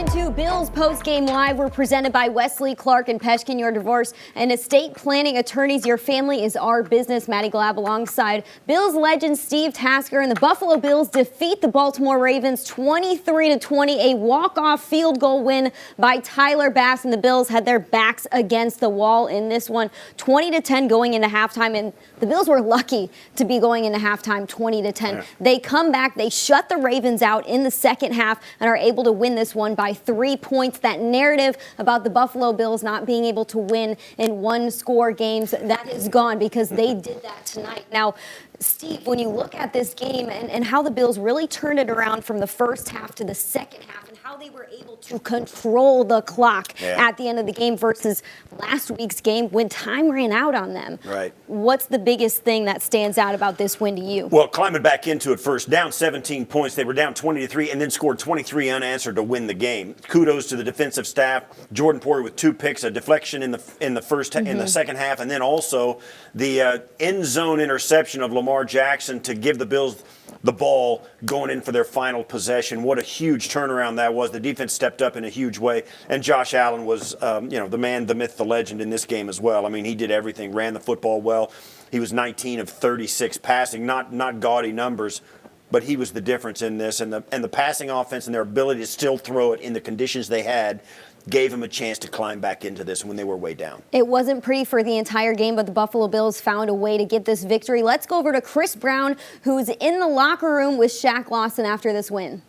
into Bills Postgame Live. We're presented by Wesley Clark and Peshkin, your divorce and estate planning attorneys. Your family is our business. Maddy Glab alongside Bills legend Steve Tasker, and the Buffalo Bills defeat the Baltimore Ravens 23-20, a walk-off field goal win by Tyler Bass, and the Bills had their backs against the wall in this one, 20-10 going into halftime, and the Bills were lucky to be going into halftime 20-10. Yeah. They come back, they shut the Ravens out in the second half and are able to win this one by 3 points. That narrative about the Buffalo Bills not being able to win in one-score games, that is gone because they did that tonight. Now, Steve, when you look at this game and how the Bills really turned it around from the first half to the second half and how they were able to control the clock at the end of the game versus last week's game when time ran out on them. Right. What's the biggest thing that stands out about this win to you? Well, climbing back into it first, down 17 points. They were down 20-3 and then scored 23 unanswered to win the game. Kudos to the defensive staff. Jordan Poyer with 2 picks, a deflection in the first in the second half, and then also the end zone interception of Lamar Jackson to give the Bills the ball going in for their final possession. What a huge turnaround that was. The defense stepped up in a huge way, and Josh Allen was, the man, the myth, the legend in this game as well. I mean, he did everything, ran the football well. He was 19 of 36 passing, not gaudy numbers, but he was the difference in this. And the passing offense and their ability to still throw it in the conditions they had gave him a chance to climb back into this when they were way down. It wasn't pretty for the entire game, but the Buffalo Bills found a way to get this victory. Let's go over to Chris Brown, who's in the locker room with Shaq Lawson after this win.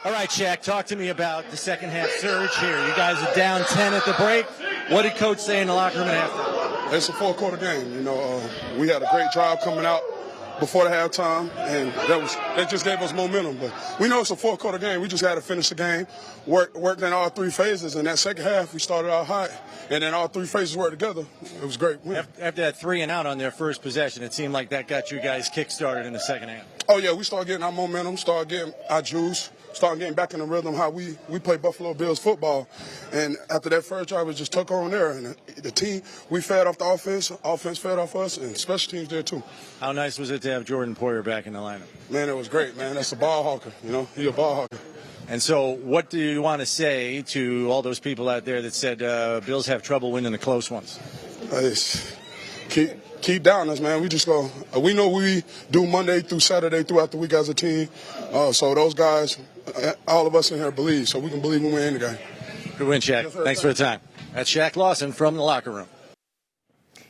All right, Shaq, talk to me about the second half surge here. You guys are down 10 at the break. What did Coach say in the locker room at halftime? It's a four-quarter game. We had a great drive coming out before the halftime, and that just gave us momentum. But we know it's a four-quarter game. We just got to finish the game, worked in all 3 phases. In that second half, we started out hot, and then all 3 phases worked together. It was great. After that 3 and out on their first possession, it seemed like that got you guys kick-started in the second half. Oh, yeah, we started getting our momentum, started getting our juice, started getting back in the rhythm how we play Buffalo Bills football. And after that first drive, we just took on there. And the team, we fed off the offense fed off us, and special teams did too. How nice was it to have Jordan Poyer back in the lineup? Man, it was great, man. That's a ball hawker, He's a ball hawker. And so what do you want to say to all those people out there that said Bills have trouble winning the close ones? Keep down us, man. We just go. We know we do Monday through Saturday throughout the week as a team. So those guys, all of us in here believe. So we can believe when we're in the game. Good win, Shaq. Yes, thanks for the time. That's Shaq Lawson from the locker room.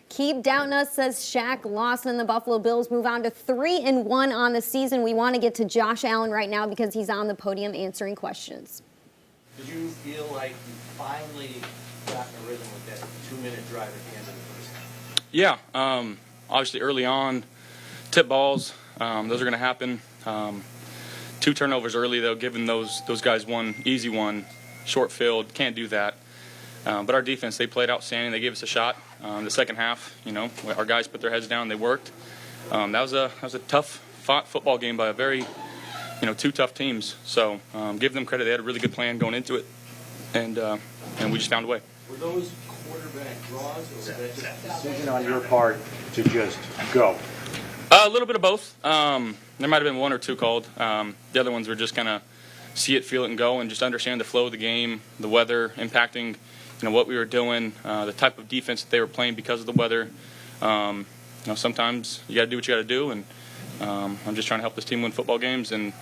Keep doubting us, says Shaq Lawson. The Buffalo Bills move on to 3-1 on the season. We want to get to Josh Allen right now because he's on the podium answering questions. Did you feel like you finally got in a rhythm with that 2-minute drive at the end of the first half? Yeah, obviously early on, tip balls, those are going to happen. 2 turnovers early, though, giving those guys one easy one, short field, can't do that. But our defense, they played outstanding. They gave us a shot. The second half, our guys put their heads down. They worked. That was a tough fought football game by a very, 2 tough teams. So give them credit. They had a really good plan going into it, and we just found a way. Were those quarterback draws, or was that just a decision on your part to just go? A little bit of both. There might have been 1 or 2 called. The other ones were just kind of see it, feel it, and go, and just understand the flow of the game, the weather impacting, what we were doing, the type of defense that they were playing because of the weather. Sometimes you got to do what you got to do, and I'm just trying to help this team win football games, and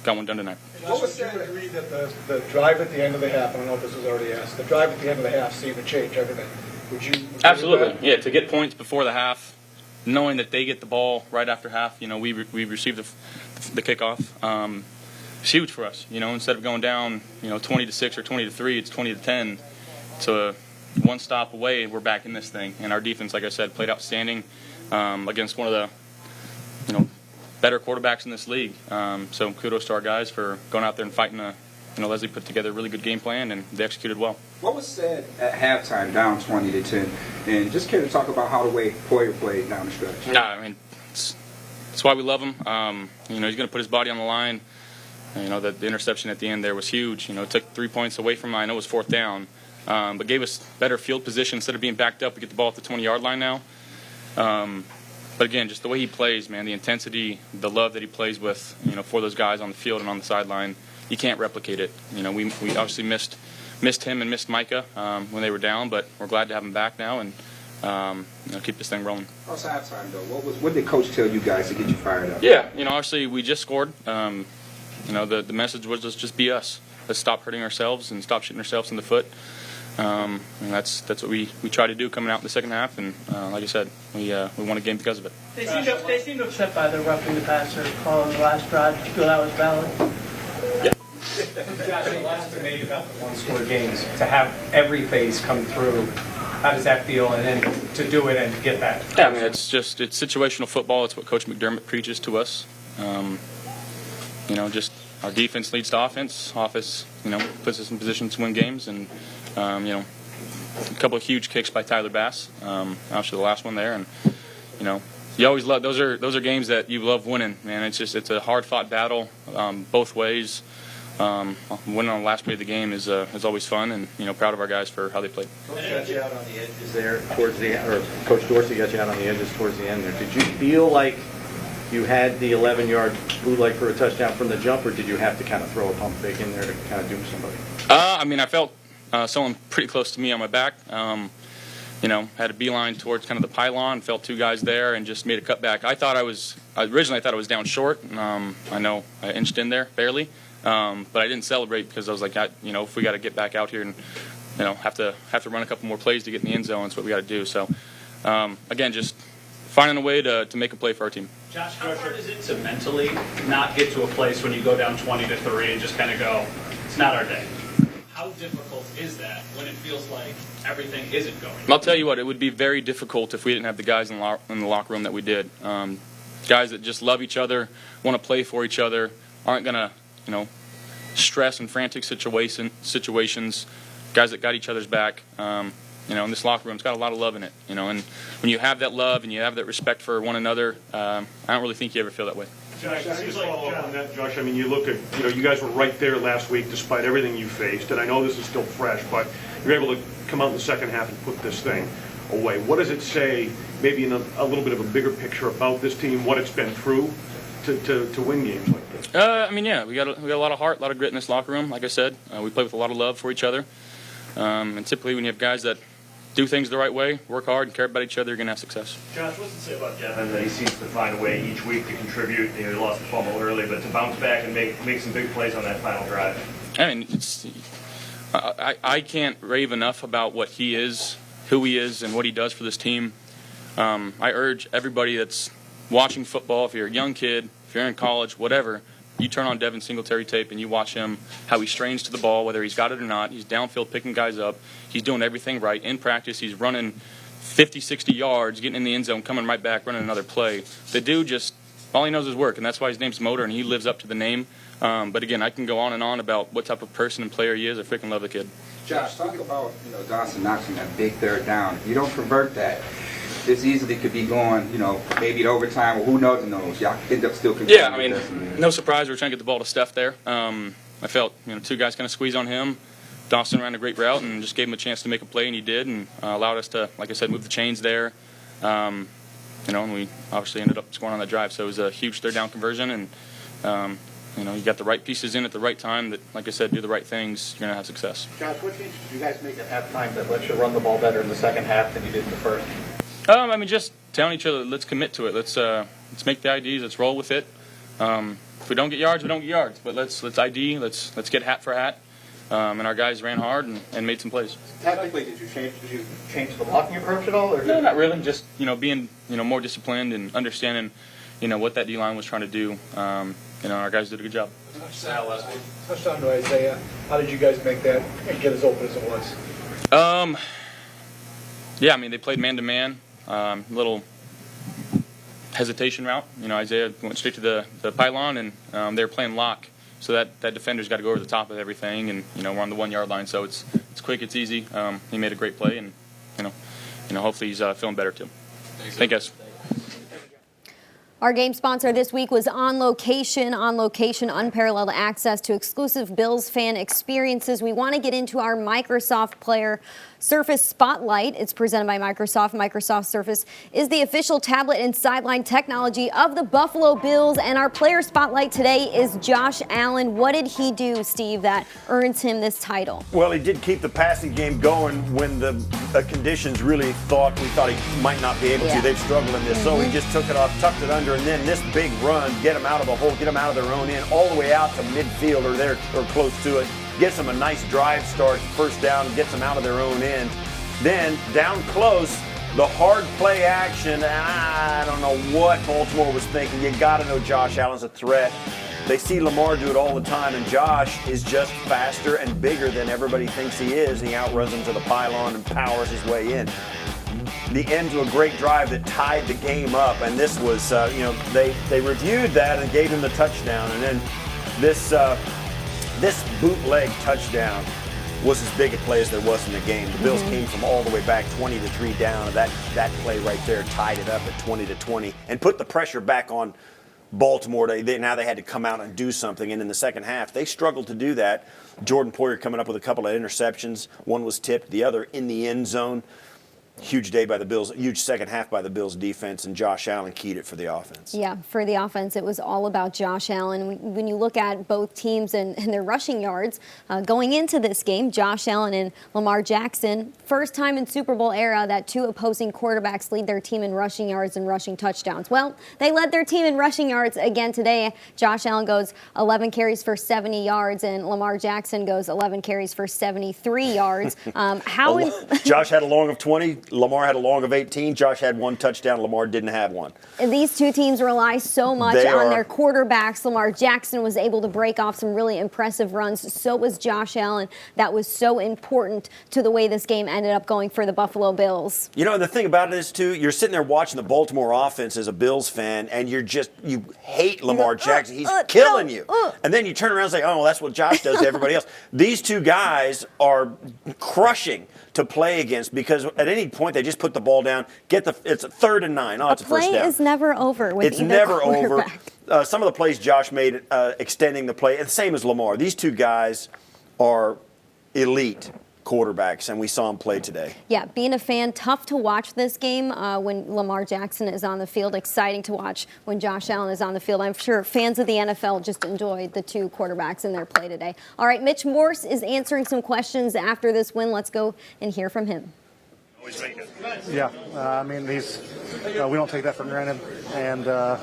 got one done tonight. What was that? Would you agree that the drive at the end of the half? I don't know if this was already asked. The drive at the end of the half seemed to change everything. Would you? Absolutely, yeah. To get points before the half, knowing that they get the ball right after half, we received the kickoff. It's huge for us. Instead of going down, 20-6 or 20-3, it's 20-10. So 1 stop away, we're back in this thing. And our defense, like I said, played outstanding against one of the, better quarterbacks in this league. So kudos to our guys for going out there and fighting. Leslie put together a really good game plan, and they executed well. What was said at halftime, down 20-10, and just care to talk about how the way Poyer played down the stretch? Yeah, it's why we love him. He's going to put his body on the line. The interception at the end there was huge. It took 3 points away from mine. I know it was 4th down, but gave us better field position. Instead of being backed up, we get the ball at the 20-yard line now. But again, just the way he plays, man, the intensity, the love that he plays with, for those guys on the field and on the sideline, you can't replicate it. You know, we obviously missed him and missed Micah when they were down, but we're glad to have him back now and keep this thing rolling. How's halftime though? What did Coach tell you guys to get you fired up? Yeah, obviously we just scored. The message was just be us. Let's stop hurting ourselves and stop shooting ourselves in the foot. And that's what we try to do coming out in the second half. And like I said, we won a game because of it. They seemed upset by the roughing the passer call on the last drive. Do you feel that was valid? Yeah. Josh, you asked me about the one-score games. To have every phase come through, how does that feel? And then to do it and to get that. Yeah, I mean, it's situational football. It's what Coach Mcdermott preaches to us. Just our defense leads to offense. Offense, puts us in position to win games. And, a couple of huge kicks by Tyler Bass. Obviously the last one there. And, you always love, those are games that you love winning, man. It's a hard-fought battle both ways. Winning on the last play of the game is always fun, and proud of our guys for how they played. Coach got you out on the edges there towards the end, or Coach Dorsey got you out on the edges towards the end there. Did you feel like you had the 11-yard blue light for a touchdown from the jump, or did you have to kind of throw a pump fake in there to kind of doom somebody? I felt someone pretty close to me on my back. Had a beeline towards kind of the pylon, felt two guys there, and just made a cutback. Originally I thought I was down short. I know I inched in there barely. But I didn't celebrate because I was like, if we got to get back out here and have to run a couple more plays to get in the end zone, that's what we got to do. So again, just finding a way to make a play for our team. Josh, how hard is it to mentally not get to a place when you go down 20-3 and just kind of go, it's not our day? How difficult is that when it feels like everything isn't going? I'll tell you what, it would be very difficult if we didn't have the guys in the locker room that we did. Guys that just love each other, want to play for each other, aren't going to stress and frantic situations, guys that got each other's back. In this locker room, it's got a lot of love in it. And when you have that love and you have that respect for one another, I don't really think you ever feel that way. Josh, just follow up on that, Josh. I mean, you look at, you guys were right there last week despite everything you faced, and I know this is still fresh, but you're able to come out in the second half and put this thing away. What does it say, maybe in a little bit of a bigger picture about this team, what it's been through to win games like this? We got a lot of heart, a lot of grit in this locker room. Like I said, we play with a lot of love for each other. And typically when you have guys that do things the right way, work hard, and care about each other, you're going to have success. Josh, what's it say about Devin that he seems to find a way each week to contribute? He lost the fumble early, but to bounce back and make some big plays on that final drive? I mean, I can't rave enough about what he is, who he is, and what he does for this team. I urge everybody that's watching football, if you're a young kid, if you're in college, whatever, you turn on Devin Singletary tape and you watch him, how he strains to the ball, whether he's got it or not. He's downfield picking guys up. He's doing everything right. In practice, he's running 50, 60 yards, getting in the end zone, coming right back, running another play. The dude all he knows is work, and that's why his name's Motor, and he lives up to the name. But again, I can go on and on about what type of person and player he is. I freaking love the kid. Josh, talk about, Dawson knocks him that big third down. If you don't convert that, this easily could be going, maybe to overtime, or who knows. Y'all end up still competing. Yeah, I mean, no surprise. We're trying to get the ball to Steph there. I felt, two guys kind of squeezed on him. Dawson ran a great route and just gave him a chance to make a play, and he did, and allowed us to, like I said, move the chains there. And we obviously ended up scoring on that drive. So it was a huge third down conversion, and you got the right pieces in at the right time that, like I said, do the right things, you're going to have success. Josh, what changes did you guys make at halftime that lets you run the ball better in the second half than you did in the first? Just telling each other, let's commit to it. Let's make the IDs. Let's roll with it. If we don't get yards, we don't get yards. But let's ID. Let's get hat for hat. And our guys ran hard and made some plays. Tactically, did you change the blocking approach at all? Or no, not really. Just being more disciplined and understanding what that D line was trying to do. Our guys did a good job. Touchdown to Isaiah. How did you guys make that and get as open as it was? They played man-to-man, little hesitation route. Isaiah went straight to the pylon, and they were playing lock. So that defender's got to go over the top of everything, and we're on the 1 yard line, so it's quick, it's easy. He made a great play, and hopefully he's feeling better too. Thank you guys. Our game sponsor this week was On Location. On Location, unparalleled access to exclusive Bills fan experiences. We want to get into our Microsoft Player Surface Spotlight. It's presented by Microsoft. Microsoft Surface is the official tablet and sideline technology of the Buffalo Bills. And our Player Spotlight today is Josh Allen. What did he do, Steve, that earns him this title? Well, he did keep the passing game going when the conditions really we thought he might not be able to. They've struggled in this. So he just took it off, tucked it under, and then this big run, get them out of the hole, get them out of their own end, all the way out to midfield or there or close to it. Gets them a nice drive start, first down, gets them out of their own end. Then down close, the hard play action. I don't know what Baltimore was thinking. You got to know Josh Allen's a threat. They see Lamar do it all the time, and Josh is just faster and bigger than everybody thinks he is. He outruns him to the pylon and powers his way in. The end to a great drive that tied the game up, and this was, they reviewed that and gave him the touchdown, and then this bootleg touchdown was as big a play as there was in the game. The Bills came from all the way back 20-3 down, and that play right there tied it up at 20-20 and put the pressure back on Baltimore. Now they had to come out and do something, and in the second half, they struggled to do that. Jordan Poyer coming up with a couple of interceptions. One was tipped, the other in the end zone. Huge day by the Bills, huge second half by the Bills defense, and Josh Allen keyed it for the offense. Yeah, for the offense, it was all about Josh Allen. When you look at both teams and their rushing yards going into this game, Josh Allen and Lamar Jackson, first time in Super Bowl era that two opposing quarterbacks lead their team in rushing yards and rushing touchdowns. Well, they led their team in rushing yards again today. Josh Allen goes 11 carries for 70 yards, and Lamar Jackson goes 11 carries for 73 yards. Josh had a long of 20. Lamar had a long of 18. Josh had one touchdown. Lamar didn't have one. And these two teams rely so much on their quarterbacks. Lamar Jackson was able to break off some really impressive runs. So was Josh Allen. That was so important to the way this game ended up going for the Buffalo Bills. You know, the thing about it is, too, you're sitting there watching the Baltimore offense as a Bills fan, and you hate Lamar Jackson. He's killing you. And then you turn around and say, oh, well, that's what Josh does to everybody else. These two guys are crushing to play against because at any point they just put the ball down, it's a 3rd and 9. Oh, it's a first down. Play is never over with It's either never over. quarterback. Some of the plays Josh made extending the play, and the same as Lamar. These two guys are elite quarterbacks, and we saw them play today. Yeah, being a fan, tough to watch this game when Lamar Jackson is on the field. Exciting to watch when Josh Allen is on the field. I'm sure fans of the NFL just enjoyed the two quarterbacks in their play today. All right, Mitch Morse is answering some questions after this win. Let's go and hear from him. Yeah, I mean, we don't take that for granted, and our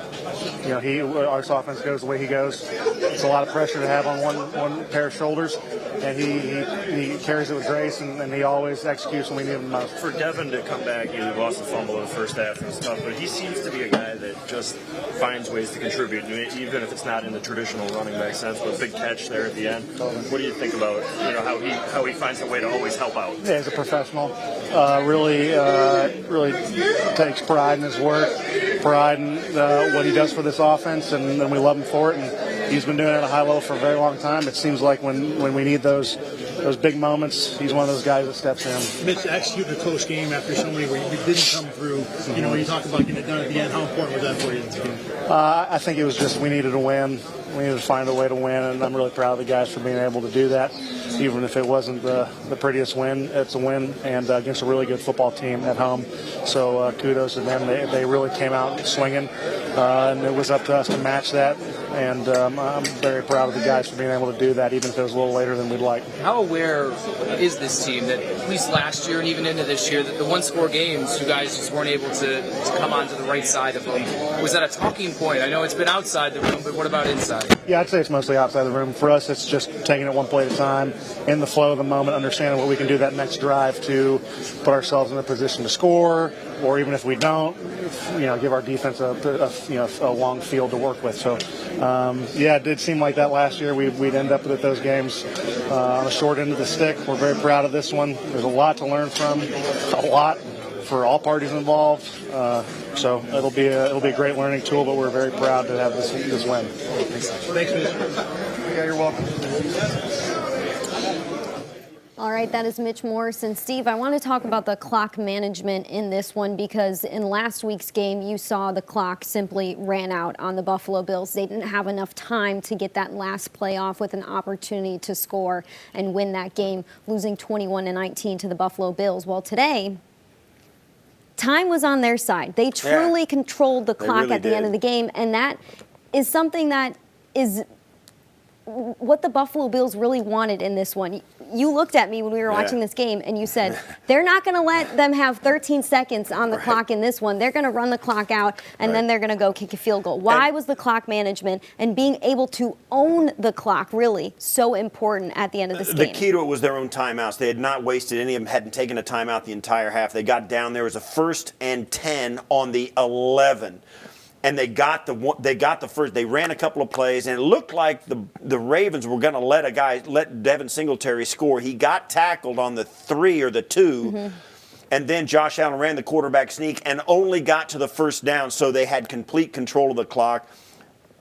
offense goes the way he goes. It's a lot of pressure to have on one pair of shoulders, and he carries it with grace, and he always executes when we need him most. For Devin to come back, he lost the fumble in the first half and stuff, but he seems to be a guy that just finds ways to contribute, even if it's not in the traditional running back sense. But a big catch there at the end. What do you think about how he finds a way to always help out? Yeah, he's a professional. Really takes pride in his work, pride in what he does for this offense, and we love him for it. And he's been doing it at a high level for a very long time. It seems like when we need those big moments, he's one of those guys that steps in. Mitch, execute the close game after so many where you didn't come through. When you talk about getting it done at the end, how important was that for you? I think it was just we needed to win. We needed to find a way to win, and I'm really proud of the guys for being able to do that. Even if it wasn't the prettiest win, it's a win, and against a really good football team at home. So kudos to them. They really came out swinging, and it was up to us to match that. And I'm very proud of the guys for being able to do that, even if it was a little later than we'd like. How aware is this team that at least last year and even into this year, that the one-score games, you guys just weren't able to come onto the right side of them? Was that a talking point? I know it's been outside the room, but what about inside? Yeah, I'd say it's mostly outside the room. For us, it's just taking it one play at a time, in the flow of the moment, understanding what we can do that next drive to put ourselves in a position to score, or even if we don't, give our defense a long field to work with. So, it did seem like that last year. We'd end up with those games on the short end of the stick. We're very proud of this one. There's a lot to learn from, a lot for all parties involved. So it'll be a great learning tool, but we're very proud to have this win. Thanks, Mitch. Yeah, you're welcome. All right, that is Mitch Morrison. Steve, I want to talk about the clock management in this one because in last week's game, you saw the clock simply ran out on the Buffalo Bills. They didn't have enough time to get that last play off with an opportunity to score and win that game, losing 21-19 to the Buffalo Bills. Well, today, time was on their side. They truly controlled the clock at the end of the game, and that is something that is what the Buffalo Bills really wanted in this one. You looked at me when we were watching this game and you said, they're not going to let them have 13 seconds on the clock in this one. They're going to run the clock out and then they're going to go kick a field goal. Why was the clock management and being able to own the clock really so important at the end of this game? The key to it was their own timeouts. They had not wasted any of them, hadn't taken a timeout the entire half. They got down there was a 1st and 10 on the 11. And they got the first. They ran a couple of plays, and it looked like the Ravens were going to let Devin Singletary score. He got tackled on the 3 or the 2, and then Josh Allen ran the quarterback sneak and only got to the first down, so they had complete control of the clock.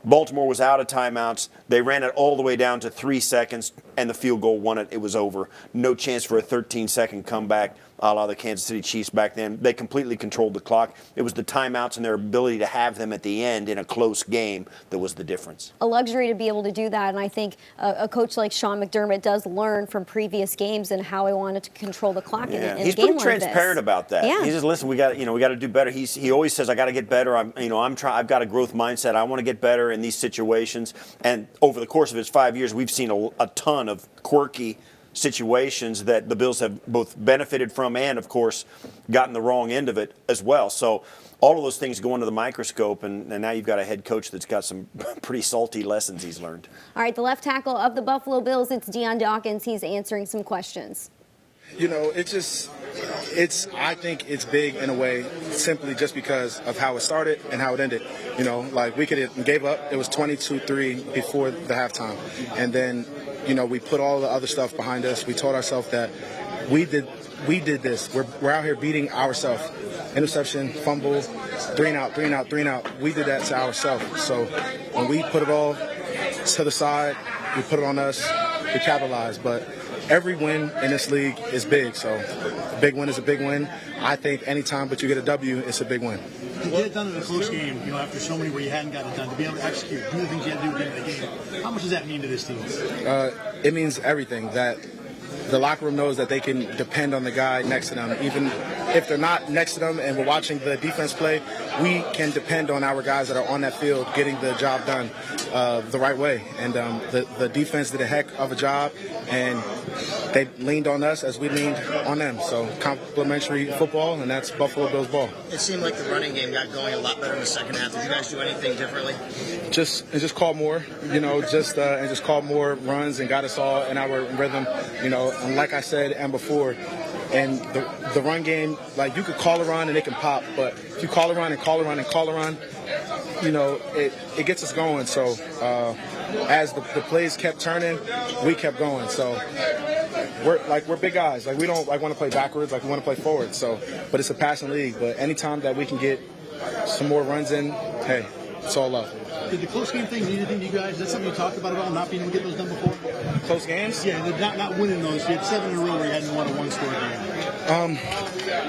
Baltimore was out of timeouts. They ran it all the way down to 3 seconds, and the field goal won it. It was over. No chance for a 13-second comeback, a la the Kansas City Chiefs back then. They completely controlled the clock. It was the timeouts and their ability to have them at the end in a close game that was the difference. A luxury to be able to do that, and I think a coach like Sean McDermott does learn from previous games and how he wanted to control the clock in a game like this. He's pretty transparent about that. Yeah. He says, "Listen, we got to do better." He always says, "I got to get better. I've got a growth mindset. I want to get better in these situations." And over the course of his 5 years, we've seen a ton of quirky situations that the Bills have both benefited from and, of course, gotten the wrong end of it as well. So all of those things go under the microscope, and now you've got a head coach that's got some pretty salty lessons he's learned. All right, the left tackle of the Buffalo Bills, it's Dion Dawkins. He's answering some questions. You know, I think it's big in a way simply just because of how it started and how it ended. You know, like we could have gave up. It was 22-3 before the halftime. And then, you know, we put all the other stuff behind us. We told ourselves that we did this. We're out here beating ourselves. Interception, fumble, 3 and out, 3 and out, 3 and out. We did that to ourselves. So when we put it all to the side, we put it on us, we capitalized. But every win in this league is big, so a big win is a big win. I think any time but you get a W, it's a big win. To get it done in a close game, you know, after so many where you hadn't gotten it done, to be able to execute, do the things you had to do at the end of the game, how much does that mean to this team? It means everything. That the locker room knows that they can depend on the guy next to them. Even if they're not next to them and we're watching the defense play, we can depend on our guys that are on that field getting the job done the right way. And the defense did a heck of a job, and they leaned on us as we leaned on them. So complimentary football, and that's Buffalo Bills ball. It seemed like the running game got going a lot better in the second half. Did you guys do anything differently? Just call more, you know, and just call more runs and got us all in our rhythm, you know. And like I said and before, and the run game, like you could call a run and it can pop, but if you call a run and call a run and call a run, you know, it gets us going. So as the plays kept turning, we kept going. So we're big guys. Like we don't want to play backwards. Like we want to play forward. So, but it's a passing league. But anytime that we can get some more runs in, hey, it's all love. Did the close game thing mean anything to you guys? Is that something you talked about at all, not being able to get those done before? Close games? Yeah, not winning those. You had 7 in a row where you hadn't won a one-score game.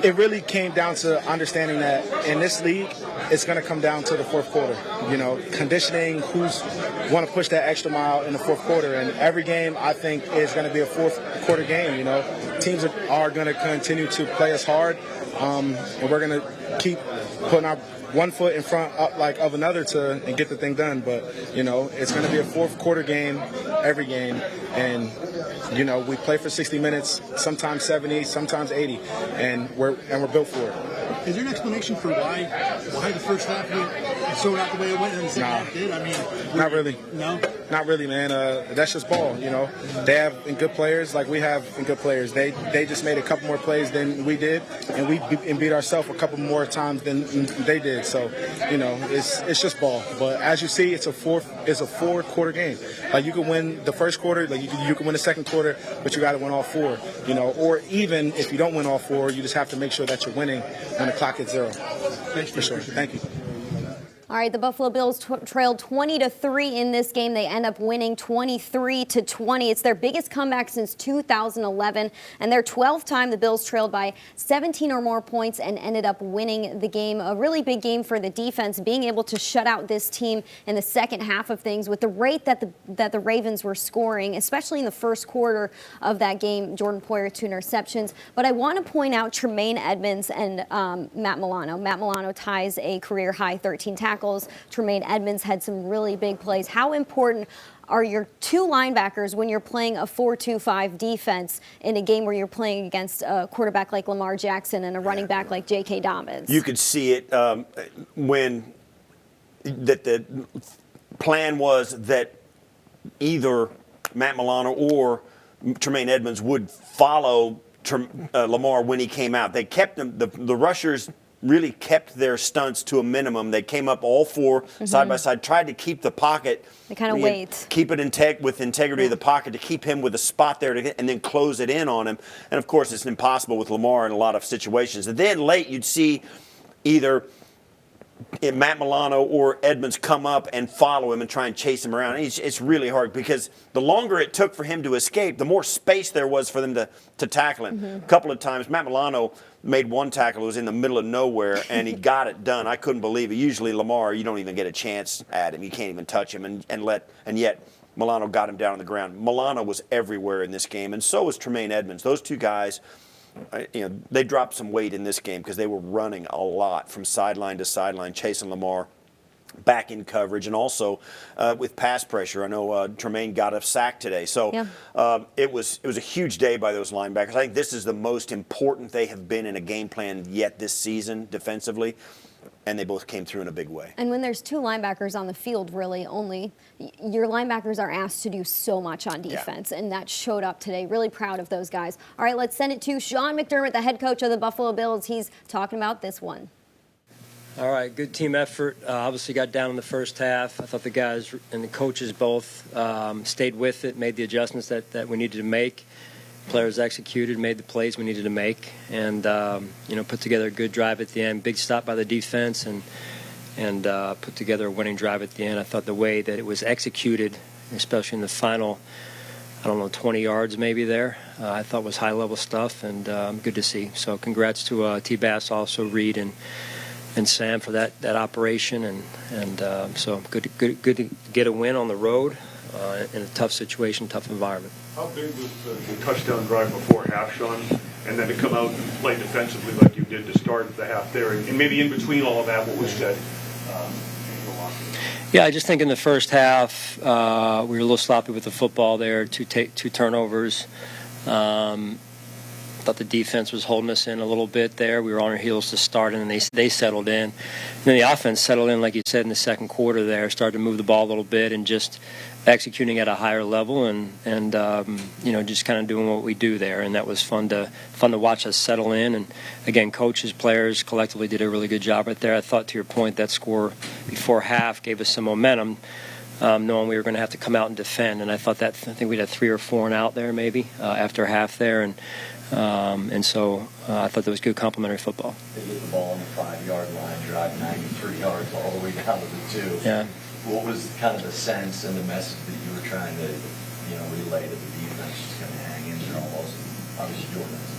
It really came down to understanding that in this league, it's going to come down to the fourth quarter. You know, conditioning, who's want to push that extra mile in the fourth quarter. And every game, I think, is going to be a fourth quarter game. You know, teams are going to continue to play us hard, and we're going to keep putting our one foot in front of another and get the thing done. But, you know, it's going to be a fourth quarter game every game. And, you know, we play for 60 minutes, sometimes 70, sometimes 80, and we're built for it. Is there an explanation for why the first half went so not the way it went and the second half did? I mean, not really. No? Not really, man. That's just ball, you know. They have good players like we have good players. They just made a couple more plays than we did, and we beat ourselves a couple more times than they did. So, you know, it's just ball. But as you see, it's a four-quarter game. Like you can win the first quarter, like you can win the second quarter, but you got to win all 4. You know, or even if you don't win all 4, you just have to make sure that you're winning when the clock hits 0. Thanks for sure. Thank you. All right, the Buffalo Bills trailed 20-3 in this game. They end up winning 23-20. It's their biggest comeback since 2011, and their 12th time the Bills trailed by 17 or more points and ended up winning the game. A really big game for the defense, being able to shut out this team in the second half of things with the rate that the Ravens were scoring, especially in the first quarter of that game. Jordan Poyer, 2 interceptions. But I want to point out Tremaine Edmonds and Matt Milano. Matt Milano ties a career-high 13 tackles. Tremaine Edmonds had some really big plays. How important are your 2 linebackers when you're playing a 4-2-5 defense in a game where you're playing against a quarterback like Lamar Jackson and a running back like J.K. Dobbins? You could see it when the plan was that either Matt Milano or Tremaine Edmonds would follow Lamar when he came out. They kept him, the rushers really kept their stunts to a minimum. They came up all 4 side by side, tried to keep the pocket. They kind of wait. Keep it with integrity of the pocket to keep him with a spot there and then close it in on him. And, of course, it's impossible with Lamar in a lot of situations. And then late you'd see either Matt Milano or Edmonds come up and follow him and try and chase him around. It's really hard because the longer it took for him to escape, the more space there was for them to tackle him. A couple of times, Matt Milano made one tackle. It was in the middle of nowhere, and he got it done. I couldn't believe it. Usually Lamar, you don't even get a chance at him. You can't even touch him, and yet Milano got him down on the ground. Milano was everywhere in this game, and so was Tremaine Edmonds. Those 2 guys, they dropped some weight in this game because they were running a lot from sideline to sideline, chasing Lamar back in coverage, and also with pass pressure. I know Tremaine got a sack today. So it was a huge day by those linebackers. I think this is the most important they have been in a game plan yet this season defensively, and they both came through in a big way. And when there's 2 linebackers on the field, really, only, your linebackers are asked to do so much on defense, and that showed up today. Really proud of those guys. All right, let's send it to Sean McDermott, the head coach of the Buffalo Bills. He's talking about this one. All right, good team effort. Obviously got down in the first half. I thought the guys and the coaches both stayed with it, made the adjustments that we needed to make. Players executed, made the plays we needed to make, and put together a good drive at the end. Big stop by the defense, and put together a winning drive at the end. I thought the way that it was executed, especially in the final, 20 yards maybe there, I thought was high-level stuff, and good to see. So congrats to T-Bass, also Reed and Sam for that operation, and so good to get a win on the road in a tough situation, tough environment. How big was the touchdown drive before half, Sean, and then to come out and play defensively like you did to start the half there, and maybe in between all of that, what was said? Yeah, I just think in the first half we were a little sloppy with the football there, 2 turnovers. Thought the defense was holding us in a little bit there. We were on our heels to start, and then they settled in. And then the offense settled in, like you said, in the second quarter there, started to move the ball a little bit and just executing at a higher level and just kind of doing what we do there. And that was fun to watch us settle in. And, again, coaches, players collectively did a really good job right there. I thought, to your point, that score before half gave us some momentum, knowing we were going to have to come out and defend. And I think we had 3 or 4 and out there maybe after half there. And so I thought that was good complementary football. They get the ball on the 5-yard line, drive 93 yards all the way down to the 2. Yeah. What was kind of the sense and the message that you were trying to, relay to the defense, just kind of hang in there almost? Obviously, Jordan is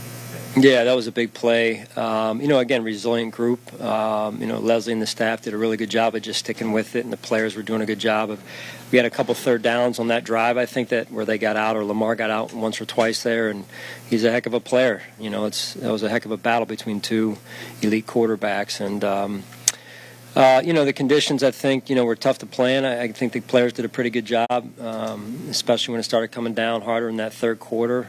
a big. Yeah, that was a big play. Again, resilient group. Leslie and the staff did a really good job of just sticking with it, and the players were doing a good job. We had a couple third downs on that drive, I think, where they got out, or Lamar got out once or twice there, and he's a heck of a player. That was a heck of a battle between 2 elite quarterbacks, and the conditions, I think, were tough to play in. I think the players did a pretty good job, especially when it started coming down harder in that third quarter.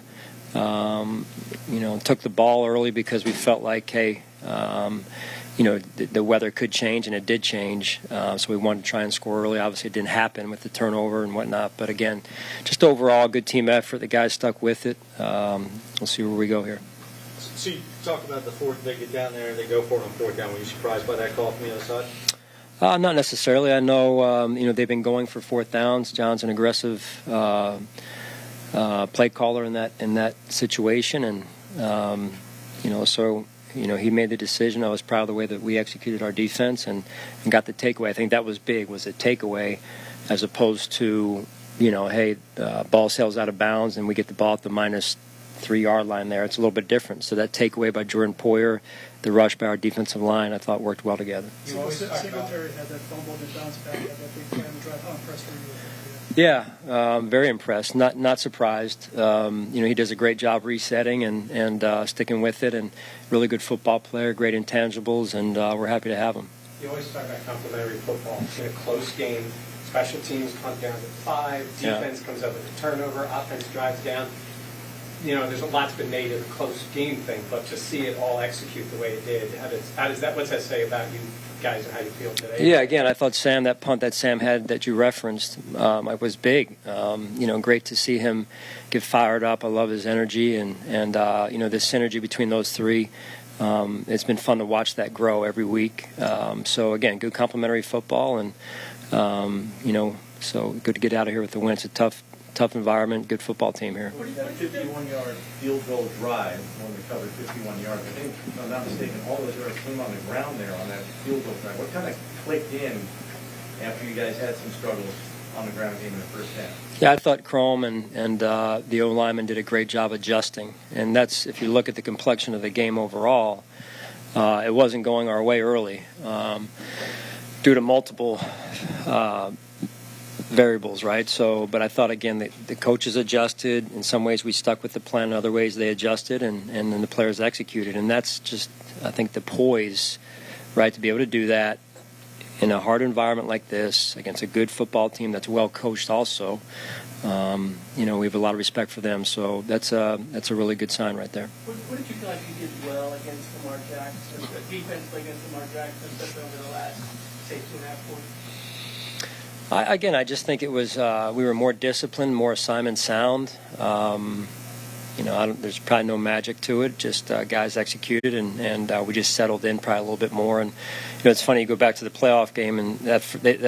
Took the ball early because we felt like, hey, the weather could change, and it did change. So we wanted to try and score early. Obviously, it didn't happen with the turnover and whatnot. But, again, just overall, good team effort. The guys stuck with it. We'll see where we go here. So you talk about the fourth, they get down there and they go for it on 4th down. Were you surprised by that call from the other side? Not necessarily. I know, they've been going for 4th downs. John's an aggressive play caller in that situation, and so he made the decision. I was proud of the way that we executed our defense and got the takeaway. I think that was big, was a takeaway, as opposed to, hey, ball sails out of bounds and we get the ball at the -3 yard line there. It's a little bit different. So that takeaway by Jordan Poyer, the rush by our defensive line, I thought worked well together. Singletary had that fumble that bounced back, had that big time drive. How impressed were you with that? Yeah, very impressed. Not surprised. He does a great job resetting and sticking with it, and really good football player, great intangibles, and we're happy to have him. You always talk about complementary football. In a close game, special teams hunt down to 5, defense comes up with a turnover, offense drives down. There's a lot's been made of the close game thing, but to see it all execute the way it did, what's that say about you guys and how you feel today? Yeah, again, I thought that punt that Sam had that you referenced, was big. Great to see him get fired up. I love his energy and the synergy between those three. It's been fun to watch that grow every week. So again, good complimentary football, and so good to get out of here with the win. It's a tough environment, good football team here. That 51-yard field goal drive, when we covered 51 yards, I think, if I'm not mistaken, all those yards came on the ground there on that field goal drive. What kind of clicked in after you guys had some struggles on the ground game in the first half? Yeah, I thought Chrome and the O-lineman did a great job adjusting. And that's, if you look at the complexion of the game overall, it wasn't going our way early due to multiple variables, right? So, but I thought, again, the coaches adjusted. In some ways we stuck with the plan, in other ways they adjusted, and then the players executed. And that's just, I think, the poise, right, to be able to do that in a hard environment like this against a good football team that's well coached also. We have a lot of respect for them, so that's a really good sign right there. What did you feel like you did well against Lamar Jackson, the defense against Lamar Jackson, especially over the last, say, 2.5 quarters? I just think it was we were more disciplined, more assignment sound. There's probably no magic to it. Just guys executed, and we just settled in probably a little bit more. And it's funny, you go back to the playoff game, and that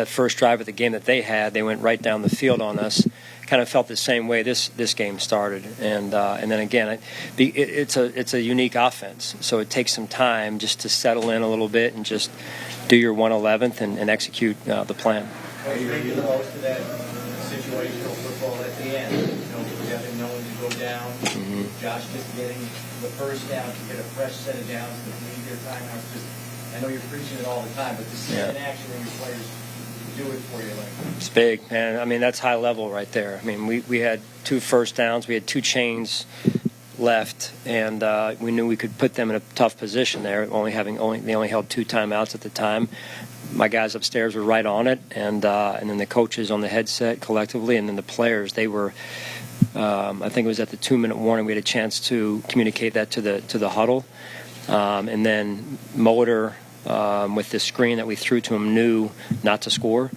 first drive of the game that they had, they went right down the field on us. Kind of felt the same way this game started, and then again, it's a unique offense, so it takes some time just to settle in a little bit and just do your 111th and execute the plan. Are you making the most of that situational football at the end? Having no one to go down, Josh just getting the first down to get a fresh set of downs to lead their timeouts. I know you're preaching it all the time, but to see it in action when your players do it for you, it's big, man. I mean, that's high level right there. I mean, we had 2 first downs, we had 2 chains left, and we knew we could put them in a tough position there. They only held 2 timeouts at the time. My guys upstairs were right on it, and then the coaches on the headset collectively, and then the players. They were. I think it was at the 2-minute warning we had a chance to communicate that to the huddle, and then Motor with the screen that we threw to him knew not to score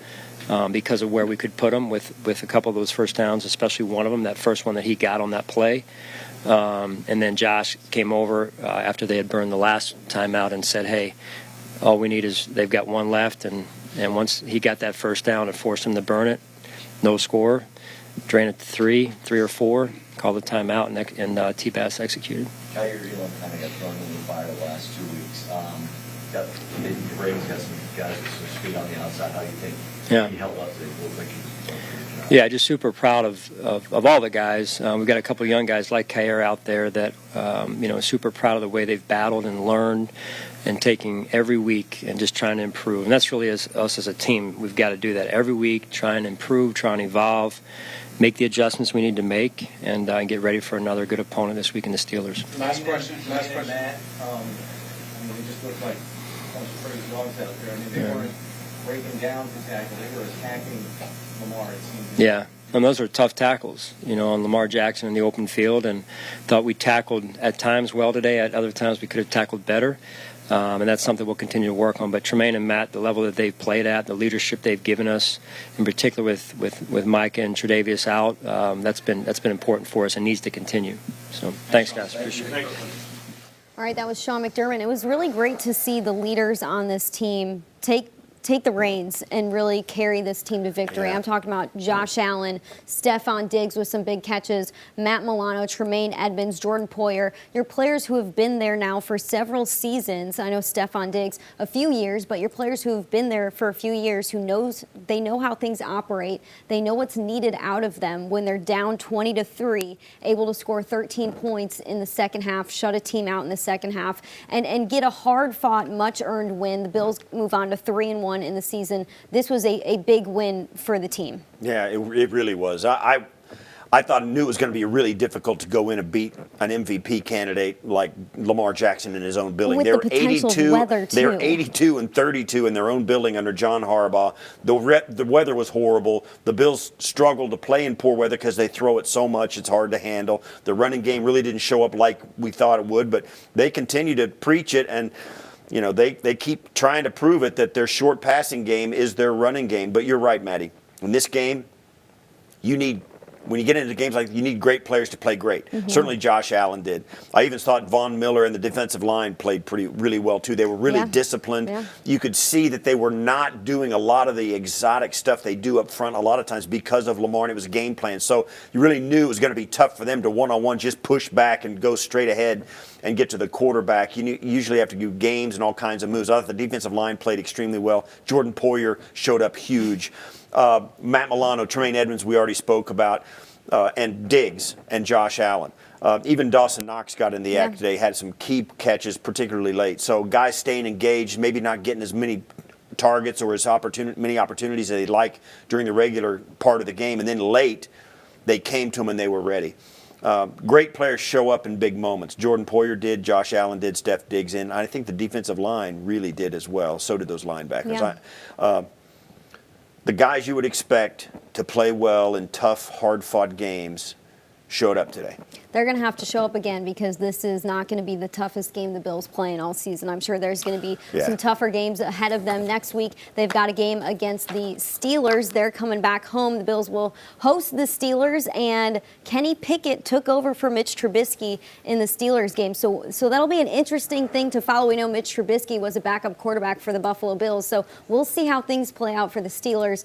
because of where we could put him with a couple of those first downs, especially one of them, that first one that he got on that play. And then Josh came over after they had burned the last timeout and said, "Hey, all we need is they've got 1 left," and once he got that first down, it forced him to burn it. No score. Drain it to 3 or 4, call the timeout, and T-Bass executed. Kyer Elam kind of got thrown in the fire the last 2 weeks. The Ravens got some guys with some speed on the outside. How do you think he held up to it? Yeah, just super proud of all the guys. We've got a couple of young guys like Kyer out there that, super proud of the way they've battled and learned and taking every week and just trying to improve. And that's really us as a team. We've got to do that every week, try and improve, try and evolve, make the adjustments we need to make, and get ready for another good opponent this week in the Steelers. Last question. Matt, it just looked like some pretty dogs out there. I mean, they weren't breaking down to tackle. They were attacking Lamar, it seems. Yeah. And those were tough tackles, on Lamar Jackson in the open field, and thought we tackled at times well today. At other times we could have tackled better. And that's something we'll continue to work on. But Tremaine and Matt, the level that they've played at, the leadership they've given us, in particular with Micah and Tre'Davious out, that's been important for us and needs to continue. So thanks, guys. Appreciate it. All right, that was Sean McDermott. It was really great to see the leaders on this team take take the reins and really carry this team to victory. Yeah. I'm talking about Josh Allen, Stephon Diggs with some big catches, Matt Milano, Tremaine Edmonds, Jordan Poyer. Your players who have been there now for several seasons. I know Stephon Diggs a few years, but your players who have been there for a few years, they know how things operate. They know what's needed out of them when they're down 20-3, able to score 13 points in the second half, shut a team out in the second half, and get a hard-fought, much-earned win. The Bills move on to 3-1 in the season. This was a big win for the team. Yeah, it really was. I knew it was going to be really difficult to go in and beat an MVP candidate like Lamar Jackson in his own building. With They the were potential 82. weather, They were too. 82-32 in their own building under John Harbaugh. The weather was horrible. The Bills struggled to play in poor weather because they throw it so much it's hard to handle. The running game really didn't show up like we thought it would, but they continue to preach it, and they keep trying to prove it that their short passing game is their running game. But you're right, Maddie. In this game, when you get into games like you need great players to play great. Mm-hmm. Certainly Josh Allen did. I even thought Von Miller and the defensive line played really well too. They were really disciplined. Yeah. You could see that they were not doing a lot of the exotic stuff they do up front a lot of times because of Lamar, and it was a game plan. So you really knew it was going to be tough for them to one-on-one just push back and go straight ahead and get to the quarterback. You usually have to do games and all kinds of moves. I thought the defensive line played extremely well. Jordan Poyer showed up huge. Matt Milano, Tremaine Edmonds, we already spoke about, and Diggs and Josh Allen. Even Dawson Knox got in the act today, had some key catches, particularly late. So guys staying engaged, maybe not getting as many targets or as many opportunities as they'd like during the regular part of the game. And then late, they came to them and they were ready. Great players show up in big moments. Jordan Poyer did, Josh Allen did, Steph Diggs in. I think the defensive line really did as well. So did those linebackers. Yeah. The guys you would expect to play well in tough, hard-fought games showed up today. They're going to have to show up again because this is not going to be the toughest game the Bills play in all season. I'm sure there's going to be some tougher games ahead of them next week. They've got a game against the Steelers. They're coming back home. The Bills will host the Steelers, and Kenny Pickett took over for Mitch Trubisky in the Steelers game. So that'll be an interesting thing to follow. We know Mitch Trubisky was a backup quarterback for the Buffalo Bills, so we'll see how things play out for the Steelers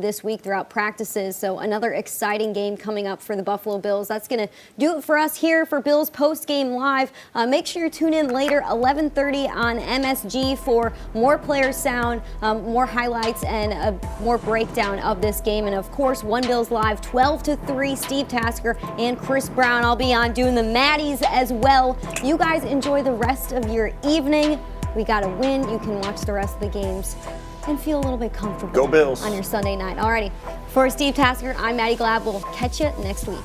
this week throughout practices. So another exciting game coming up for the Buffalo Bills. That's going to do it for us here for Bills Postgame Live. Make sure you tune in later, 11:30 on MSG for more player sound, more highlights, and a more breakdown of this game. And of course, One Bills Live, 12-3, Steve Tasker and Chris Brown. I'll be on doing the Maddies as well. You guys enjoy the rest of your evening. We got a win. You can watch the rest of the games and feel a little bit comfortable. Go Bills. On your Sunday night. Alrighty. For Steve Tasker, I'm Maddy Glab. We'll catch you next week.